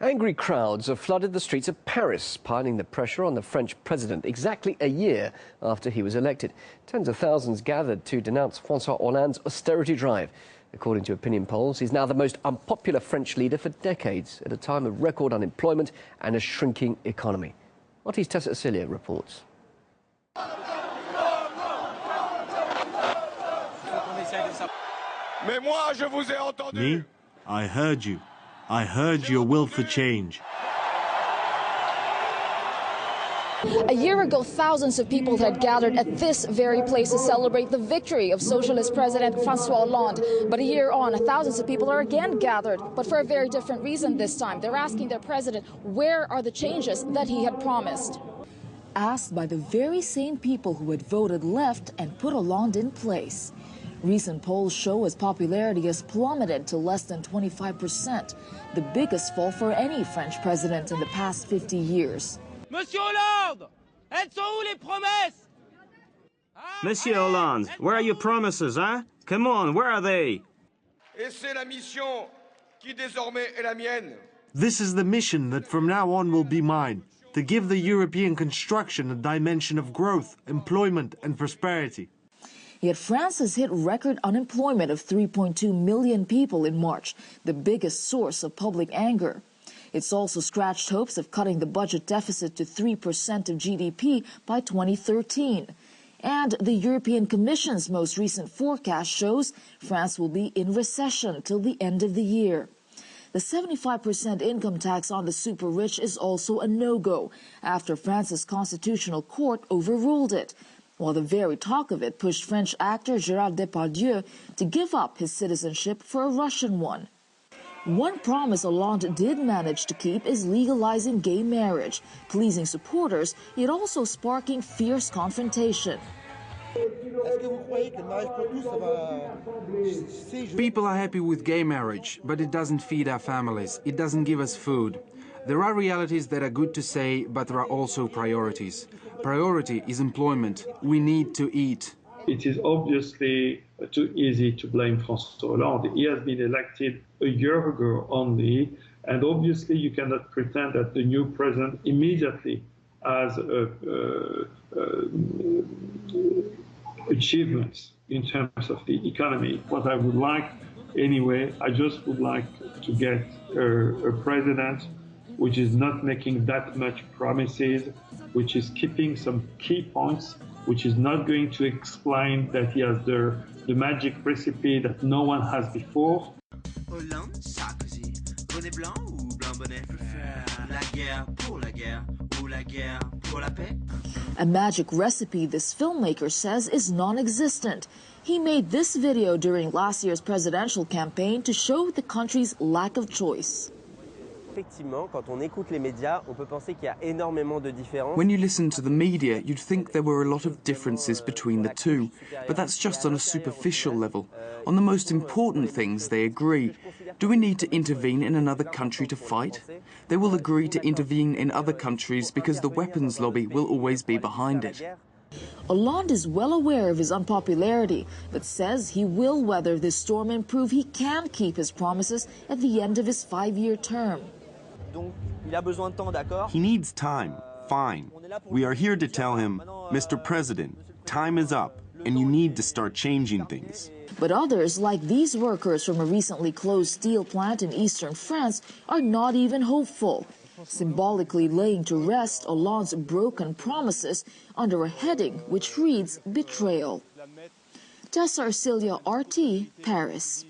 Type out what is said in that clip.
Angry crowds have flooded the streets of Paris, piling the pressure on the French president exactly a year after he was elected. Tens of thousands gathered to denounce François Hollande's austerity drive. According to opinion polls, he's now the most unpopular French leader for decades, at a time of record unemployment and a shrinking economy. Marty's Tessa Cilia reports. Me? I heard you. I heard your will for change. A year ago, thousands of people had gathered at this very place to celebrate the victory of Socialist President François Hollande. But a year on, thousands of people are again gathered, but for a very different reason this time. They're asking their president, where are the changes that he had promised? Asked by the very same people who had voted left and put Hollande in place. Recent polls show his popularity has plummeted to less than 25%, the biggest fall for any French president in the past 50 years. Monsieur Hollande, elles sont où les promesses? Monsieur Hollande, where are your promises, huh? Come on, where are they? Et c'est la mission qui désormais est la mienne. This is the mission that from now on will be mine, to give the European construction a dimension of growth, employment and prosperity. Yet France has hit record unemployment of 3.2 million people in March, the biggest source of public anger. It's also scratched hopes of cutting the budget deficit to 3% of GDP by 2013. And the European Commission's most recent forecast shows France will be in recession till the end of the year. The 75% income tax on the super-rich is also a no-go after France's constitutional court overruled it, while the very talk of it pushed French actor Gérard Depardieu to give up his citizenship for a Russian one. One promise Hollande did manage to keep is legalizing gay marriage, pleasing supporters, yet also sparking fierce confrontation. People are happy with gay marriage, but it doesn't feed our families. It doesn't give us food. There are realities that are good to say, but there are also priorities. Priority is employment. We need to eat. It is obviously too easy to blame François Hollande. He has been elected a year ago only, and obviously you cannot pretend that the new president immediately has achievements in terms of the economy. What I would like, anyway, I just would like to get a president which is not making that much promises, which is keeping some key points, which is not going to explain that he has the magic recipe that no one has before. Hollande, Sarkozy, bonnet blanc ou blanc bonnet? La guerre pour la guerre ou la guerre pour la paix? A magic recipe this filmmaker says is non-existent. He made this video during last year's presidential campaign to show the country's lack of choice. When you listen to the media, you'd think there were a lot of differences between the two, but that's just on a superficial level. On the most important things, they agree. Do we need to intervene in another country to fight? They will agree to intervene in other countries because the weapons lobby will always be behind it. Hollande is well aware of his unpopularity, but says he will weather this storm and prove he can keep his promises at the end of his 5-year term. He needs time. Fine. We are here to tell him, Mr. President, time is up, and you need to start changing things. But others, like these workers from a recently closed steel plant in eastern France, are not even hopeful, symbolically laying to rest Hollande's broken promises under a heading which reads betrayal. Tessa Cilia, RT, Paris.